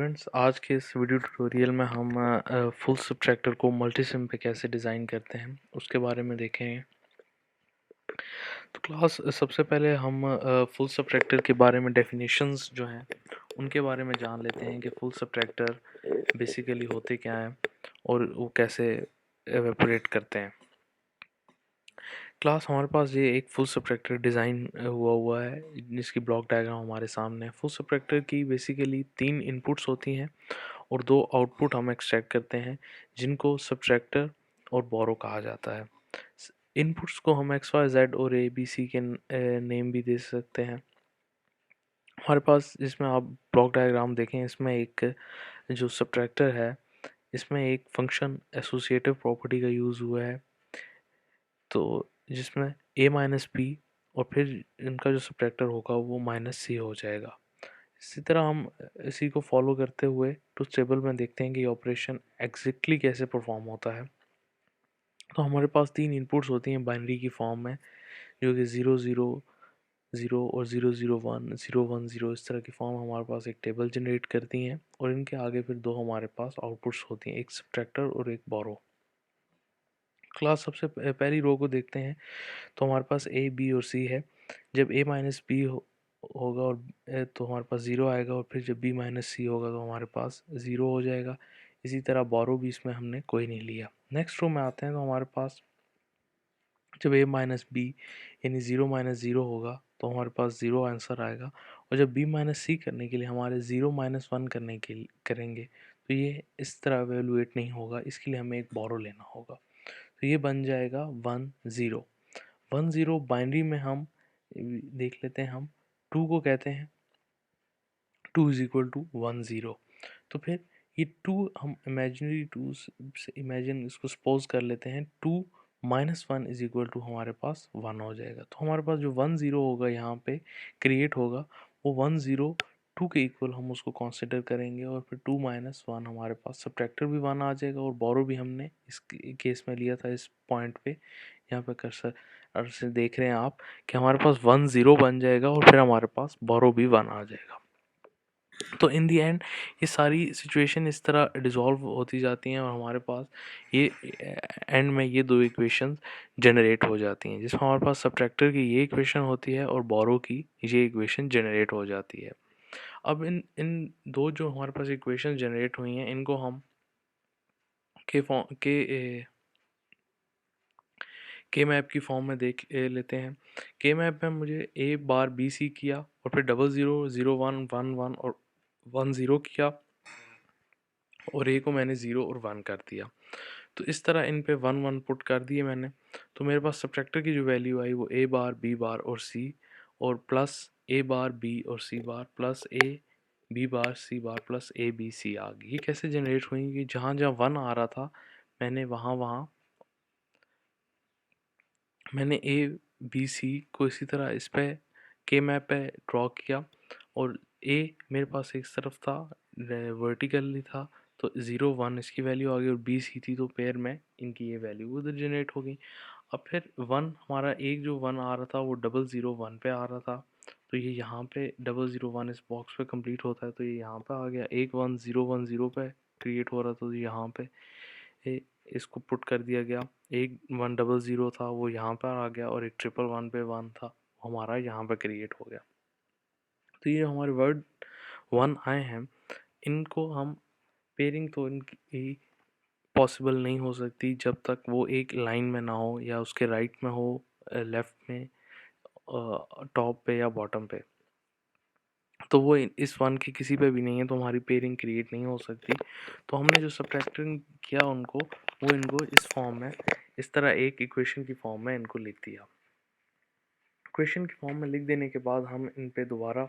Friends, आज के इस वीडियो ट्यूटोरियल में हम फुल सब्ट्रैक्टर को मल्टीसिम पे कैसे डिज़ाइन करते हैं उसके बारे में देखेंगे। तो क्लास सबसे पहले हम फुल सब्ट्रैक्टर के बारे में डेफिनेशंस जो हैं उनके बारे में जान लेते हैं कि फुल सब्ट्रैक्टर बेसिकली होते क्या हैं और वो कैसे एवेपोरेट करते हैं। क्लास हमारे पास ये एक फुल सब्ट्रैक्टर डिज़ाइन हुआ है जिसकी ब्लॉक डायग्राम हमारे सामने है। फुल सब्ट्रैक्टर की बेसिकली 3 इनपुट्स होती हैं और 2 आउटपुट हम एक्सट्रैक्ट करते हैं जिनको सब्ट्रैक्टर और बोरो कहा जाता है। इनपुट्स को हम एक्स वाई जेड और ए बी सी के नेम भी दे सकते हैं। हमारे पास इसमें आप ब्लॉक डायग्राम देखें, इसमें एक जो सब्ट्रैक्टर है इसमें एक फंक्शन एसोसिएटिव प्रॉपर्टी का यूज़ हुआ है, तो जिसमें ए माइनस बी और फिर इनका जो सब्ट्रैक्टर होगा वो माइनस सी हो जाएगा। इसी तरह हम इसी को फॉलो करते हुए ट्रुथ टेबल में देखते हैं कि ऑपरेशन एग्जैक्टली कैसे परफॉर्म होता है। तो हमारे पास 3 इनपुट्स होती हैं बाइनरी की फॉर्म में, जो कि 0 0 0 और 0 0 1 0 1 0 इस तरह की फॉर्म हमारे पास एक टेबल जनरेट करती हैं और इनके आगे फिर 2 हमारे पास आउटपुट्स होती हैं, एक सब्ट्रैक्टर और एक बोरो। क्लास सबसे पहली रो को देखते हैं तो हमारे पास ए बी और सी है। जब ए माइनस बी होगा और तो हमारे पास ज़ीरो आएगा और फिर जब बी माइनस सी होगा तो हमारे पास ज़ीरो हो जाएगा। इसी तरह बोरो भी इसमें हमने कोई नहीं लिया। नेक्स्ट रो में आते हैं तो हमारे पास जब ए माइनस बी यानी ज़ीरो माइनस ज़ीरो होगा तो हमारे पास ज़ीरो आंसर आएगा और जब बी माइनस सी करने के लिए हमारे ज़ीरो माइनस वन करने के लिए करेंगे तो ये इस तरह एवेलुएट नहीं होगा, इसके लिए हमें एक बोरो लेना होगा। तो ये बन जाएगा 1 0 1 0। बाइनरी में हम देख लेते हैं, हम 2 को कहते हैं 2 इज इक्वल टू 1 0। तो फिर ये 2 हम इमेजिनरी 2 से इमेजिन इसको सपोज कर लेते हैं, 2 माइनस 1 इज इक्वल टू हमारे पास 1 हो जाएगा। तो हमारे पास जो 1 0 होगा यहाँ पे क्रिएट होगा वो 1 0 2 के इक्वल हम उसको कंसिडर करेंगे और फिर 2 माइनस 1 हमारे पास सब्ट्रैक्टर भी 1 आ जाएगा और बोरो भी हमने इस केस में लिया था इस पॉइंट पे। यहाँ पे कर्सर और से देख रहे हैं आप कि हमारे पास 1 0 बन जाएगा और फिर हमारे पास बोरो भी 1 आ जाएगा। तो इन दी एंड ये सारी सिचुएशन इस तरह डिसॉल्व होती जाती हैं और हमारे पास ये एंड में ये दो इक्वेशन जनरेट हो जाती हैं, जिसमें हमारे पास सब्ट्रैक्टर की ये इक्वेशन होती है और बोरो की ये इक्वेशन जनरेट हो जाती है। अब इन इन दो जो हमारे पास इक्वेशन जनरेट हुई हैं इनको हम के फॉर्म के मैप की फॉर्म में देख लेते हैं। के मैप में मुझे ए बार बी सी किया और फिर 0 0 0 1 1 1 और 1 0 किया और ए को मैंने 0 और 1 कर दिया। तो इस तरह इन पे 1 1 पुट कर दिए मैंने। तो मेरे पास सब्ट्रैक्टर की जो वैल्यू आई वो ए बार बी बार और सी और प्लस ए बार बी और C bar plus A B bar C bar plus A B C आ गई। ये कैसे जनरेट हुई कि जहाँ जहाँ 1 आ रहा था मैंने वहाँ वहाँ मैंने ए बी सी को इसी तरह इस पे के मैप पे ड्रॉ किया और ए मेरे पास एक तरफ था, वर्टिकली था, तो 0 1 इसकी वैल्यू आ गई और बी सी थी तो पेयर में इनकी ये वैल्यू उधर जनरेट हो गई। अब फिर 1 हमारा एक जो 1 आ रहा था वो 0 0 1 पे आ रहा था, तो ये यहाँ पे 0 0 1 इस बॉक्स पे कंप्लीट होता है तो ये यहाँ पे आ गया। एक 1 0 1 0 पे क्रिएट हो रहा था तो यहाँ पे इसको पुट कर दिया गया। एक 1 0 0 था वो यहाँ पर आ गया और एक 1 1 1 पे 1 था वो हमारा यहाँ पे क्रिएट हो गया। तो ये हमारे वर्ड 1 आए हैं, इनको हम पेयरिंग तो इनकी पॉसिबल नहीं हो सकती जब तक वो एक लाइन में ना हो या उसके राइट में हो, लेफ्ट में, टॉप पे या बॉटम पे। तो वो इस वन के किसी पे भी नहीं है तो हमारी पेयरिंग क्रिएट नहीं हो सकती। तो हमने जो सब्ट्रैक्टिंग किया उनको, वो इनको इस फॉर्म में, इस तरह एक इक्वेशन की फॉर्म में इनको लिख दिया। इक्वेशन की फॉर्म में लिख देने के बाद हम इन पे दोबारा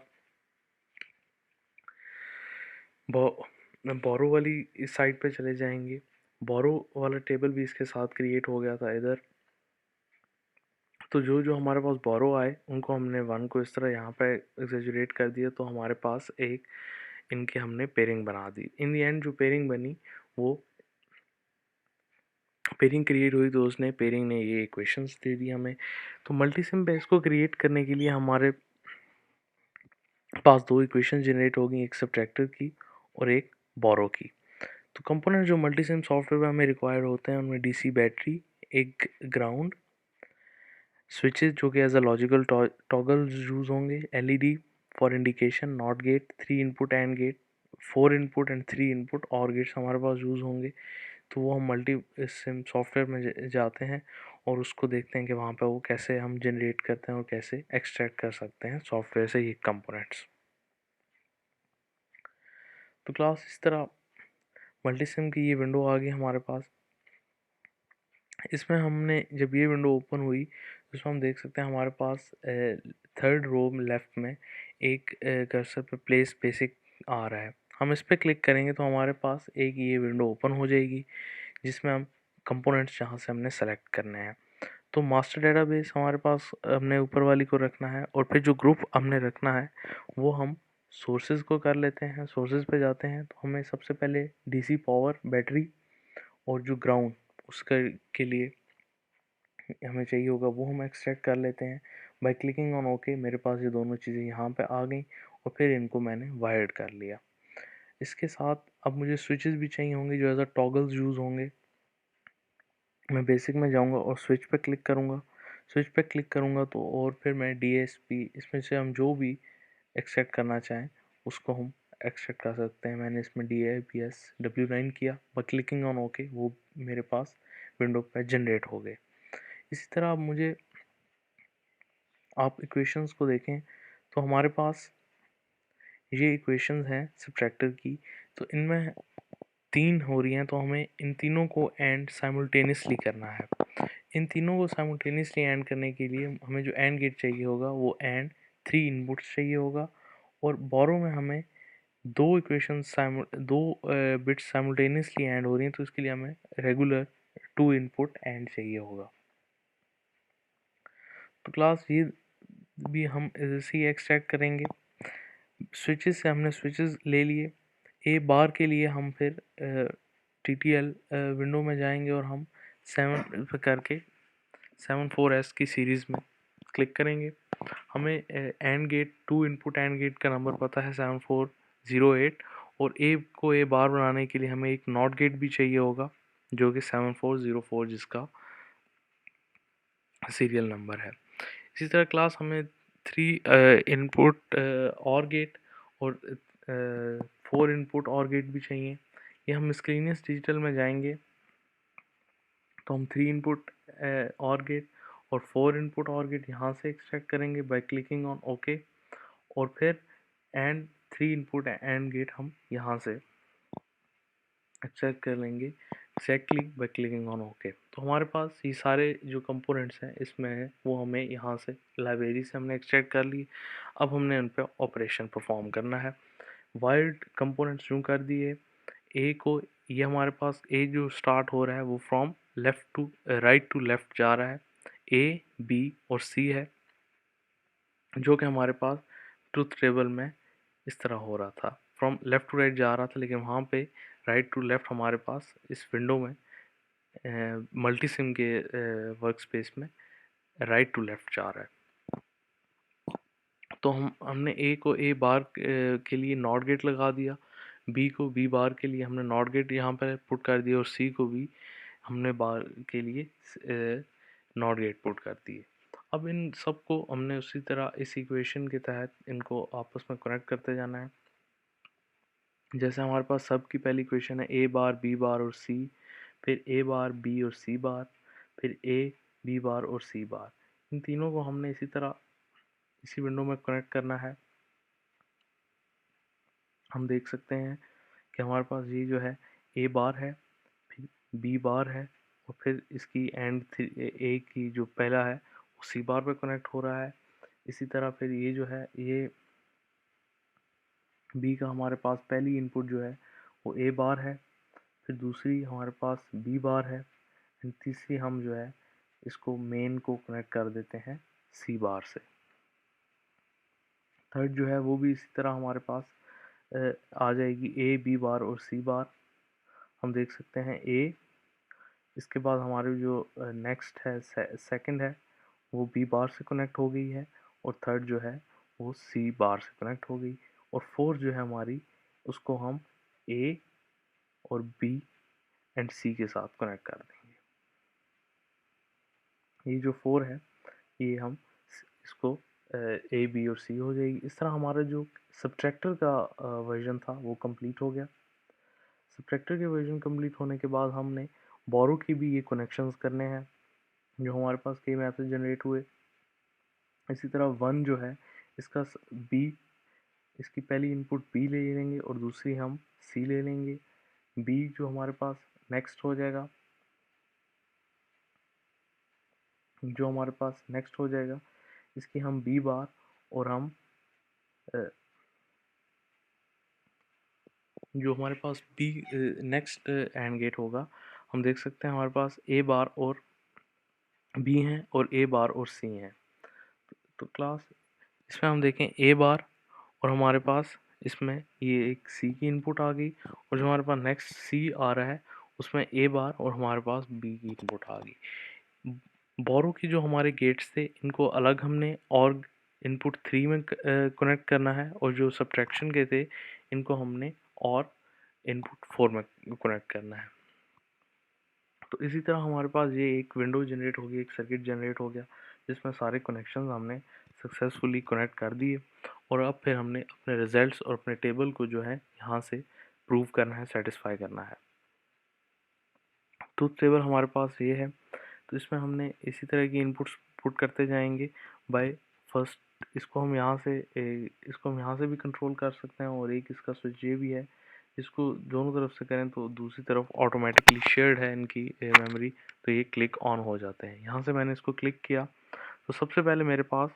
बोरो वाली इस साइड पे चले जाएंगे। बोरो वाला टेबल भी इसके साथ क्रिएट हो गया था इधर। तो जो जो हमारे पास बोरो आए उनको हमने 1 को इस तरह यहाँ पे एग्जेजरेट कर दिया तो हमारे पास एक इनके हमने पेयरिंग बना दी। इन दी एंड जो पेयरिंग बनी वो पेयरिंग क्रिएट हुई तो उसने पेयरिंग ने ये इक्वेशंस दे दी हमें। तो मल्टीसिम बेस को क्रिएट करने के लिए हमारे पास दो इक्वेशन जनरेट होगी, एक सब्ट्रैक्टर की और एक बोरो की। तो कंपोनेंट जो मल्टीसिम सॉफ्टवेयर में हमें रिक्वायर्ड होते हैं उनमें डीसी बैटरी, एक ग्राउंड, स्विचेस जो कि as a logical toggle use होंगे, LED for indication, not gate, 3 input and gate, 4 input and 3 input or gates हमारे पास यूज़ होंगे। तो वो हम मल्टी सिम सॉफ्टवेयर में जाते हैं और उसको देखते हैं कि वहाँ पे वो कैसे हम जनरेट करते हैं और कैसे एक्सट्रैक्ट कर सकते हैं सॉफ्टवेयर से ये कंपोनेंट्स। तो क्लास इस तरह मल्टी सिम की ये विंडो आ गई हमारे पास। इसमें हमने जब ये विंडो ओपन हुई तो इसमें हम देख सकते हैं हमारे पास थर्ड रो में लेफ्ट में एक कर्सर पे प्लेस बेसिक आ रहा है। हम इस पर क्लिक करेंगे तो हमारे पास एक ये विंडो ओपन हो जाएगी जिसमें हम कंपोनेंट्स जहाँ से हमने सेलेक्ट करने हैं। तो मास्टर डेटाबेस हमारे पास हमने ऊपर वाली को रखना है और फिर जो ग्रुप हमने रखना है वो हम सोर्सेज को कर लेते हैं। सोर्सेज पे जाते हैं तो हमें सबसे पहले डीसी पावर, बैटरी और जो ग्राउंड उसका के लिए हमें चाहिए होगा वो हम एक्सट्रैक्ट कर लेते हैं बाय क्लिकिंग ऑन ओके। मेरे पास ये दोनों चीज़ें यहाँ पे आ गई और फिर इनको मैंने वायर्ड कर लिया। इसके साथ अब मुझे स्विचेस भी चाहिए होंगे जो एज अ टॉगल्स यूज़ होंगे। मैं बेसिक में जाऊंगा और स्विच पे क्लिक करूंगा। स्विच पे क्लिक करूंगा तो और फिर मैं डीएसपी, इसमें से हम जो भी एक्सट्रैक्ट करना चाहें उसको हम एक्सट्रैक्ट कर सकते हैं। मैंने इसमें DIPSW9 किया, बाय क्लिकिंग ऑन ओके वो मेरे पास विंडो पे जनरेट हो गए। इसी तरह अब मुझे आप इक्वेशंस को देखें तो हमारे पास ये इक्वेशंस हैं सब्ट्रैक्टर की। तो इनमें 3 हो रही हैं तो हमें इन तीनों को एंड साइमल्टेनियसली करना है। इन तीनों को साइमल्टेनियसली एंड करने के लिए हमें जो एंड गेट चाहिए होगा वो एंड 3 इनपुट्स चाहिए होगा। और बोरो में हमें दो बिट्स साइमल्टेनियसली एंड हो रही हैं तो इसके लिए हमें रेगुलर 2 इनपुट एंड चाहिए होगा। तो क्लास ये भी हम ऐसे ही एक्सट्रैक्ट करेंगे। स्विचेस से हमने स्विचेस ले लिए। ए बार के लिए हम फिर TTL विंडो में जाएंगे और हम 7 पे करके 74S की सीरीज़ में क्लिक करेंगे। हमें AND gate 2 input and gate का नंबर पता है 7408 और ए को ए बार बनाने के लिए हमें एक नॉट गेट भी चाहिए होगा जो कि 7404 जिसका सीरियल नंबर है। इसी तरह क्लास हमें 3 इनपुट और गेट और 4 इनपुट और गेट भी चाहिए। ये हम स्क्रीनियस डिजिटल में जाएंगे तो हम 3 इनपुट और गेट और 4 इनपुट और गेट यहाँ से एक्सट्रैक्ट करेंगे बाय क्लिकिंग ऑन ओके। और फिर एंड 3 इनपुट एंड गेट हम यहाँ से एक्सट्रैक्ट कर लेंगे exactly by clicking on okay. तो हमारे पास ये सारे जो कंपोनेंट्स हैं इसमें है वो हमें यहाँ से लाइब्रेरी से हमने एक्सट्रैक्ट कर लिए। अब हमने उन पर ऑपरेशन परफॉर्म करना है। वाइल्ड कंपोनेंट्स यूँ कर दिए ए को, ये हमारे पास ए जो स्टार्ट हो रहा है वो from left to right to left जा रहा है। ए, बी और सी है जो कि हमारे पास ट्रुथ टेबल में इस तरह हो रहा था, फ्रॉम लेफ़्ट टू राइट जा रहा था लेकिन वहाँ पे राइट टू लेफ़्ट हमारे पास इस विंडो में मल्टी सिम के वर्क स्पेस में राइट टू लेफ़्ट जा रहा है। तो हमने ए को ए बार के लिए नॉट गेट लगा दिया, बी को बी बार के लिए हमने नॉट गेट यहाँ पर पुट कर दिया और सी को भी हमने बार के लिए नॉट गेट पुट कर दिए। अब इन सबको हमने उसी तरह इस इक्वेशन के तहत इनको आपस में कनेक्ट करते जाना है। जैसे हमारे पास सब की पहली इक्वेशन है ए बार बी बार और सी, फिर ए बार बी और सी बार, फिर ए बी बार और सी बार। इन तीनों को हमने इसी तरह इसी विंडो में कनेक्ट करना है। हम देख सकते हैं कि हमारे पास ये जो है ए बार है, फिर बी बार है और फिर इसकी एंड ए की जो पहला है वो सी बार पे कनेक्ट हो रहा है। इसी तरह फिर ये जो है ये बी का हमारे पास पहली इनपुट जो है वो ए बार है, फिर दूसरी हमारे पास बी बार है, एंड तीसरी हम जो है इसको मेन को कनेक्ट कर देते हैं सी बार से। थर्ड जो है वो भी इसी तरह हमारे पास आ जाएगी ए बी बार और सी बार। हम देख सकते हैं ए, इसके बाद हमारे जो नेक्स्ट है सेकंड है वो बी बार से कनेक्ट हो गई है और थर्ड जो है वो सी बार से कनेक्ट हो गई और फोर्थ जो है हमारी उसको हम ए और बी एंड सी के साथ कनेक्ट कर देंगे। ये जो 4 है ये हम इसको ए बी और सी हो जाएगी। इस तरह हमारा जो सब्ट्रैक्टर का वर्जन था वो कंप्लीट हो गया। सब्ट्रैक्टर के वर्जन कंप्लीट होने के बाद हमने बोरो की भी ये कनेक्शंस करने हैं जो हमारे पास के मैप से जनरेट हुए। इसी तरह 1 जो है इसका बी, इसकी पहली इनपुट बी ले लेंगे और दूसरी हम सी ले लेंगे। बी जो हमारे पास नेक्स्ट हो जाएगा, इसकी हम बी बार और हम जो हमारे पास बी नेक्स्ट एंड गेट होगा, हम देख सकते हैं हमारे पास ए बार और बी हैं और ए बार और सी हैं। तो क्लास इसमें हम देखें ए बार और हमारे पास इसमें ये एक सी की इनपुट आ गई और जो हमारे पास नेक्स्ट सी आ रहा है उसमें ए बार और हमारे पास बी की इनपुट आ गई। बोरो की जो हमारे गेट्स थे इनको अलग हमने और इनपुट 3 में कनेक्ट करना है और जो सब्ट्रैक्शन के थे इनको हमने और इनपुट 4 में कनेक्ट करना है। तो इसी तरह हमारे पास ये एक विंडो जनरेट हो गई, एक सर्किट जनरेट हो गया जिसमें सारे कनेक्शंस हमने सक्सेसफुली कनेक्ट कर दिए और अब फिर हमने अपने रिजल्ट्स और अपने टेबल को जो है यहाँ से प्रूव करना है, सेटिस्फाई करना है। ट्रुथ टेबल हमारे पास ये है, तो इसमें हमने इसी तरह की इनपुट्स पुट करते जाएंगे बाय फर्स्ट। इसको हम यहाँ से भी कंट्रोल कर सकते हैं और एक इसका स्विच ये भी है, इसको दोनों तरफ से करें तो दूसरी तरफ ऑटोमेटिकली शेयर्ड है इनकी मेमोरी, तो ये क्लिक ऑन हो जाते हैं। यहाँ से मैंने इसको क्लिक किया तो सबसे पहले मेरे पास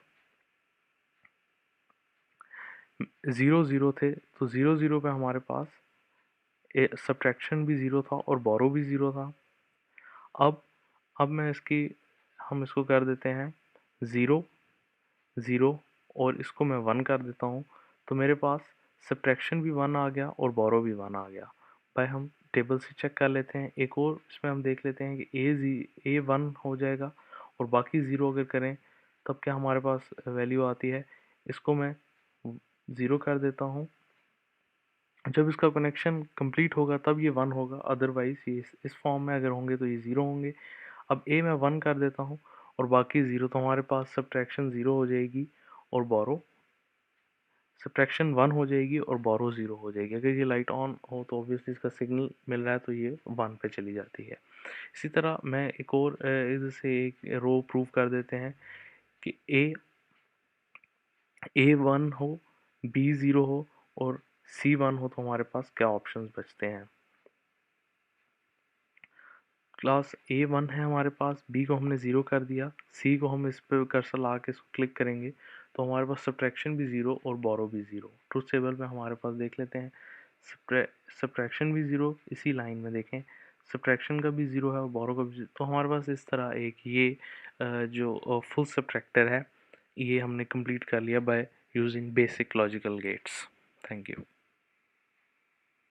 0 0 थे, तो 0 0 पे हमारे पास सब्ट्रैक्शन भी 0 था और बोरो भी 0 था। अब हम इसको कर देते हैं 0 0 और इसको मैं 1 कर देता हूँ, तो मेरे पास सब्ट्रैक्शन भी 1 आ गया और बोरो भी 1 आ गया। भाई हम टेबल से चेक कर लेते हैं, एक और इसमें हम देख लेते हैं कि ए 1 हो जाएगा और बाकी 0 अगर करें तब क्या हमारे पास वैल्यू आती है। इसको मैं 0 कर देता हूँ, जब इसका कनेक्शन कंप्लीट होगा तब ये 1 होगा, अदरवाइज ये इस फॉर्म में अगर होंगे तो ये 0 होंगे। अब ए मैं 1 कर देता हूँ और बाकी 0, तो हमारे पास सब्ट्रैक्शन 0 हो जाएगी और बोरो सब्ट्रैक्शन 1 हो जाएगी और बोरो 0 हो जाएगी। अगर ये लाइट ऑन हो तो ऑब्वियसली इसका सिग्नल मिल रहा है तो ये 1 पे चली जाती है। इसी तरह मैं एक और इधर से एक रो प्रूव कर देते हैं कि ए 1 हो, बी 0 हो और सी 1 हो, तो हमारे पास क्या ऑप्शंस बचते हैं। क्लास ए 1 है हमारे पास, बी को हमने 0 कर दिया, सी को हम इस पर कर्सर ला के इसको क्लिक करेंगे तो हमारे पास सब्ट्रैक्शन भी 0 और बोरो भी 0। ट्रुथ टेबल में हमारे पास देख लेते हैं सब्ट्रैक्शन भी 0, इसी लाइन में देखें सब्ट्रैक्शन का भी 0 है और बोरो का भी 0। तो हमारे पास इस तरह एक ये जो फुल सब्ट्रैक्टर है ये हमने कंप्लीट कर लिया by using basic logical gates. Thank you.